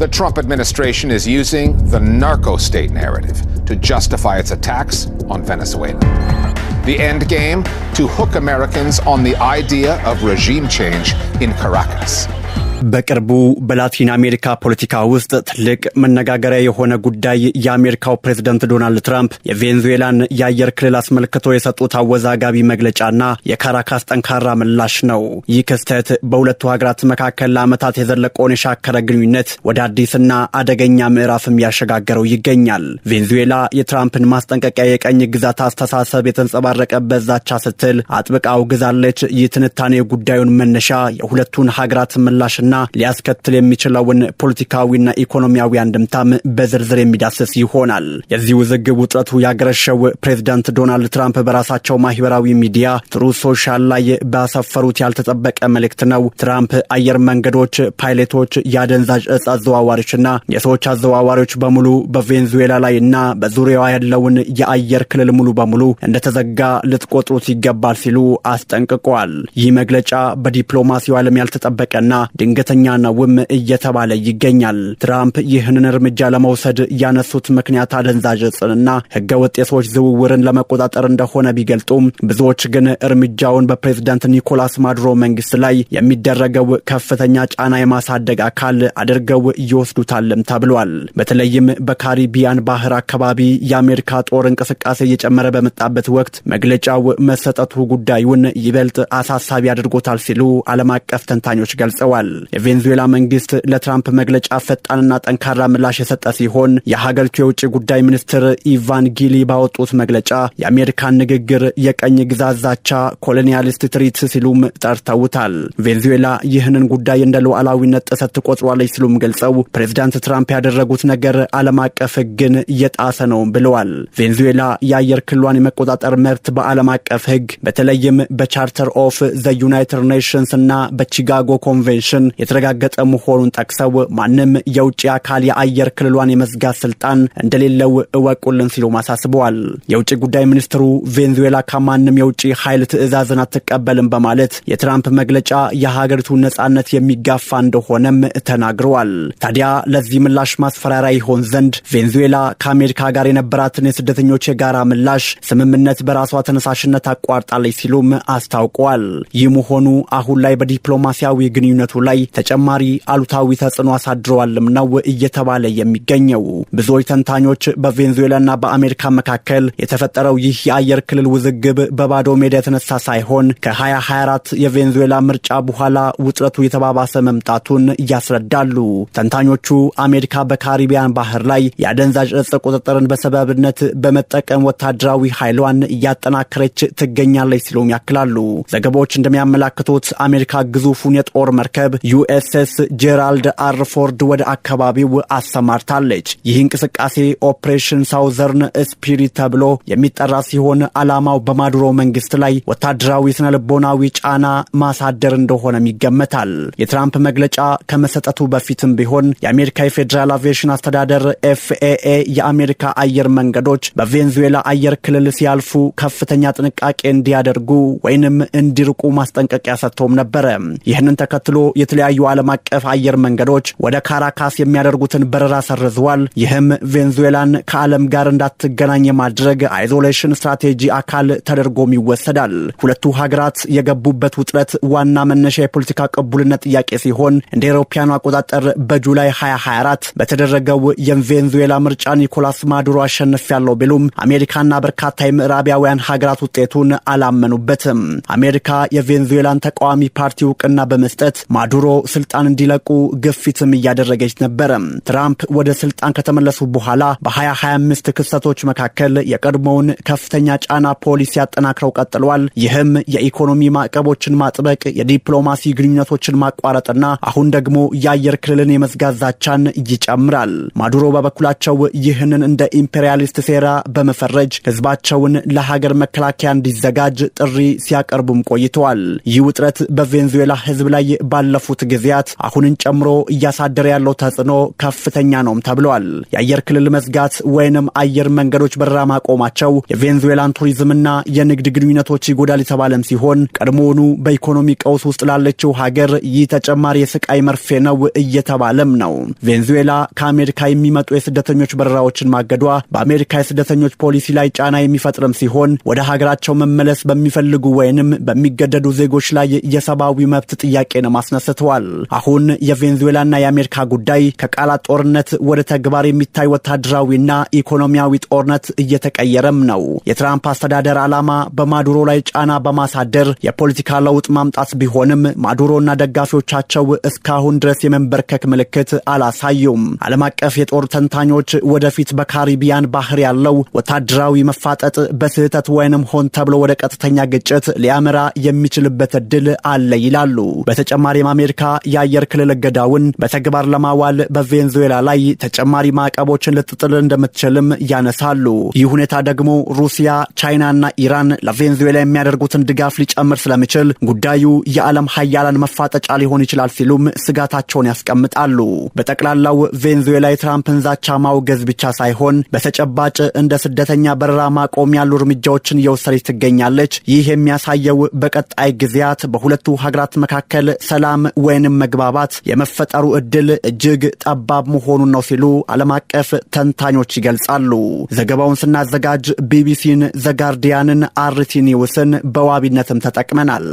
The Trump administration is using the narco state narrative to justify its attacks on Venezuela. The end game, to hook Americans on the idea of regime change in Caracas. በቅርቡ በላቲን አሜሪካ ፖለቲካ ውስጥ ትልቅ መነጋገሪያ የሆነ ጉዳይ የአሜሪካው ፕሬዝዳንት ዶናልድ ትራምፕ የቬንዙዌላን የአየር ክልል አስመልክቶ የሰጡት አወዛጋቢ መግለጫና የካራካስ ጠንካራ ምላሽ ነው። ይህ ክስተት በሁለቱ ሀገራት መካከል ለዓመታት የዘለቀውን የሻከረ ግንኙነት ወደ አዲስና አደገኛ ምዕራፍም ያሸጋገረው ይገኛል። ቬንዙዌላ የትራምፕን ማስጠንቀቂያ የቀኝ ግዛት አስተሳሰብ የተንጸባረቀበት ዛቻ ስትል አጥብቃ አውግዛለች። ይህ ትንታኔ ጉዳዩን መነሻ የሁለቱን ሀገራት ምላሽና ሊያስከትል የሚችለውን ፖለቲካዊና ኢኮኖሚያዊ አንድምታም በዝርዝር የሚዳስስ ይሆናል። የዚህ ውዝግብ ውጥረቱ ያገረሸው ፕሬዝዳንት ዶናልድ ትራምፕ በራሳቸው ማህበራዊ ሚዲያ ትሩዝ ሶሻል ላይ ባሰፈሩት ያልተጠበቀ መልእክት ነው። ትራምፕ አየር መንገዶች፣ ፓይለቶች፣ የአደንዛዥ እጽ አዘዋዋሪዎችና የሰዎች አዘዋዋሪዎች በሙሉ በቬንዙዌላ ላይና በዙሪያዋ ያለውን የአየር ክልል ሙሉ በሙሉ እንደተዘጋ ልትቆጥሩት ይገባል ሲሉ አስጠንቅቀዋል። ይህ መግለጫ በዲፕሎማሲው ዓለም ያልተጠበቀና ድንገተኛ ነውም እየተባለ ይገኛል። ትራምፕ ይህንን እርምጃ ለመውሰድ ያነሱት ምክንያት አደንዛዥ እጽንና ህገወጥ የሰዎች ዝውውርን ለመቆጣጠር እንደሆነ ቢገልጡም ብዙዎች ግን እርምጃውን በፕሬዝዳንት ኒኮላስ ማዱሮ መንግስት ላይ የሚደረገው ከፍተኛ ጫና የማሳደግ አካል አድርገው ይወስዱታልም ተብሏል። በተለይም በካሪቢያን ባህር አካባቢ የአሜሪካ ጦር እንቅስቃሴ እየጨመረ በመጣበት ወቅት መግለጫው መሰጠቱ ጉዳዩን ይበልጥ አሳሳቢ አድርጎታል ሲሉ ዓለም አቀፍ ተንታኞች ገልጸዋል። የቬንዙዌላ መንግስት ለትራምፕ መግለጫ ፈጣንና ጠንካራ ምላሽ የሰጠ ሲሆን የሀገሪቱ የውጭ ጉዳይ ሚኒስትር ኢቫን ጊሊ ባወጡት መግለጫ የአሜሪካን ንግግር የቀኝ ግዛት ዛቻ፣ ኮሎኒያሊስት ትርኢት ሲሉም ጠርተውታል። ቬንዙዌላ ይህንን ጉዳይ እንደ ሉዓላዊነት ጥሰት ትቆጥሯለች ሲሉም ገልጸው ፕሬዝዳንት ትራምፕ ያደረጉት ነገር ዓለም አቀፍ ህግን እየጣሰ ነው ብለዋል። ቬንዙዌላ የአየር ክልሏን የመቆጣጠር መብት በዓለም አቀፍ ህግ በተለይም በቻርተር ኦፍ ዘ ዩናይትድ ኔሽንስ እና በቺካጎ ኮንቬንሽን የተረጋገጠ መሆኑን ጠቅሰው ማንም የውጭ አካል የአየር ክልሏን የመዝጋት ስልጣን እንደሌለው እወቁልን ሲሉ ማሳስበዋል። የውጭ ጉዳይ ሚኒስትሩ ቬንዙዌላ ከማንም የውጭ ኃይል ትዕዛዝን አትቀበልም በማለት የትራምፕ መግለጫ የሀገሪቱ ነጻነት የሚጋፋ እንደሆነም ተናግረዋል። ታዲያ ለዚህ ምላሽ ማስፈራሪያ ይሆን ዘንድ ቬንዙዌላ ከአሜሪካ ጋር የነበራትን የስደተኞች የጋራ ምላሽ ስምምነት በራሷ ተነሳሽነት አቋርጣለች ሲሉም አስታውቀዋል። ይህ መሆኑ አሁን ላይ በዲፕሎማሲያዊ ግንኙነቱ ላይ ተጨማሪ አሉታዊ ተጽዕኖ አሳድረዋልም ነው እየተባለ የሚገኘው። ብዙዎች ተንታኞች በቬንዙዌላና በአሜሪካ መካከል የተፈጠረው ይህ የአየር ክልል ውዝግብ በባዶ ሜዳ የተነሳ ሳይሆን ከ2024 የቬንዙዌላ ምርጫ በኋላ ውጥረቱ የተባባሰ መምጣቱን ያስረዳሉ። ተንታኞቹ አሜሪካ በካሪቢያን ባህር ላይ የአደንዛዥ እጽ ቁጥጥርን በሰበብነት በመጠቀም ወታደራዊ ኃይሏን እያጠናከረች ትገኛለች ሲሉም ያክላሉ። ዘገባዎች እንደሚያመላክቱት አሜሪካ ግዙፉን የጦር መርከብ ዩኤስኤስ ጄራልድ አር ፎርድ ወደ አካባቢው አሰማርታለች። ይህ እንቅስቃሴ ኦፕሬሽን ሳውዘርን ስፒሪት ተብሎ የሚጠራ ሲሆን ዓላማው በማዱሮ መንግስት ላይ ወታደራዊ ስነልቦናዊ ጫና ማሳደር እንደሆነም ይገመታል። የትራምፕ መግለጫ ከመሰጠቱ በፊትም ቢሆን የአሜሪካ የፌዴራል አቪዬሽን አስተዳደር ኤፍኤኤ የአሜሪካ አየር መንገዶች በቬንዙዌላ አየር ክልል ሲያልፉ ከፍተኛ ጥንቃቄ እንዲያደርጉ ወይንም እንዲርቁ ማስጠንቀቂያ ሰጥቶም ነበር። ይህንን ተከትሎ የተለያዩ ዓለም አቀፍ አየር መንገዶች ወደ ካራካስ የሚያደርጉትን በረራ ሰርዘዋል። ይህም ቬንዙዌላን ከዓለም ጋር እንዳትገናኝ የማድረግ አይዞሌሽን ስትራቴጂ አካል ተደርጎም ይወሰዳል። ሁለቱ ሀገራት የገቡበት ውጥረት ዋና መነሻ የፖለቲካ ቅቡልነት ጥያቄ ሲሆን እንደ አውሮፓውያኑ አቆጣጠር በጁላይ 2024 በተደረገው የቬንዙዌላ ምርጫ ኒኮላስ ማዱሮ አሸንፊያለሁ ቢሉም አሜሪካና በርካታ የምዕራባውያን ሀገራት ውጤቱን አላመኑበትም። አሜሪካ የቬንዙዌላን ተቃዋሚ ፓርቲ እውቅና በመስጠት ማዱሮ ስልጣን እንዲለቁ ግፊትም እያደረገች ነበር። ትራምፕ ወደ ስልጣን ከተመለሱ በኋላ በ2025 ክስተቶች መካከል የቀድሞውን ከፍተኛ ጫና ፖሊሲ ያጠናክረው ቀጥሏል። ይህም የኢኮኖሚ ማዕቀቦችን ማጥበቅ፣ የዲፕሎማሲ ግንኙነቶችን ማቋረጥና አሁን ደግሞ የአየር ክልልን የመዝጋት ዛቻን ይጨምራል። ማዱሮ በበኩላቸው ይህንን እንደ ኢምፔሪያሊስት ሴራ በመፈረጅ ህዝባቸውን ለሀገር መከላከያ እንዲዘጋጅ ጥሪ ሲያቀርቡም ቆይተዋል። ይህ ውጥረት በቬንዙዌላ ህዝብ ላይ ባለፉት ባለፉት ጊዜያት አሁንን ጨምሮ እያሳደረ ያለው ተጽዕኖ ከፍተኛ ነውም ተብሏል። የአየር ክልል መዝጋት ወይንም አየር መንገዶች በረራ ማቆማቸው የቬንዙዌላን ቱሪዝምና የንግድ ግንኙነቶች ይጎዳል የተባለም ሲሆን ቀድሞውኑ በኢኮኖሚ ቀውስ ውስጥ ላለችው ሀገር ይህ ተጨማሪ የስቃይ መርፌ ነው እየተባለም ነው። ቬንዙዌላ ከአሜሪካ የሚመጡ የስደተኞች በረራዎችን ማገዷ በአሜሪካ የስደተኞች ፖሊሲ ላይ ጫና የሚፈጥርም ሲሆን ወደ ሀገራቸው መመለስ በሚፈልጉ ወይንም በሚገደዱ ዜጎች ላይ የሰብአዊ መብት ጥያቄንም አስነስተዋል። አሁን የቬንዙዌላና የአሜሪካ ጉዳይ ከቃላት ጦርነት ወደ ተግባር የሚታይ ወታደራዊና ኢኮኖሚያዊ ጦርነት እየተቀየረም ነው። የትራምፕ አስተዳደር ዓላማ በማዱሮ ላይ ጫና በማሳደር የፖለቲካ ለውጥ ማምጣት ቢሆንም ማዱሮና ደጋፊዎቻቸው እስካሁን ድረስ የመንበርከክ ምልክት አላሳዩም። ዓለም አቀፍ የጦር ተንታኞች ወደፊት በካሪቢያን ባህር ያለው ወታደራዊ መፋጠጥ በስህተት ወይንም ሆን ተብሎ ወደ ቀጥተኛ ግጭት ሊያመራ የሚችልበት እድል አለ ይላሉ። በተጨማሪም አሜሪካ የአየር ክልል እገዳውን በተግባር ለማዋል በቬንዙዌላ ላይ ተጨማሪ ማዕቀቦችን ልትጥል እንደምትችልም ያነሳሉ። ይህ ሁኔታ ደግሞ ሩሲያ፣ ቻይናና ኢራን ለቬንዙዌላ የሚያደርጉትን ድጋፍ ሊጨምር ስለሚችል ጉዳዩ የዓለም ሀያላን መፋጠጫ ሊሆን ይችላል ሲሉም ስጋታቸውን ያስቀምጣሉ። በጠቅላላው ቬንዙዌላ የትራምፕን ዛቻ ማውገዝ ብቻ ሳይሆን በተጨባጭ እንደ ስደተኛ በረራ ማቆም ያሉ እርምጃዎችን እየወሰደች ትገኛለች። ይህ የሚያሳየው በቀጣይ ጊዜያት በሁለቱ ሀገራት መካከል ሰላም ወይንም መግባባት የመፈጠሩ እድል እጅግ ጠባብ መሆኑን ነው ሲሉ ዓለም አቀፍ ተንታኞች ይገልጻሉ። ዘገባውን ስናዘጋጅ ቢቢሲን፣ ዘጋርዲያንን፣ አርቲ ኒውስን በዋቢነትም ተጠቅመናል።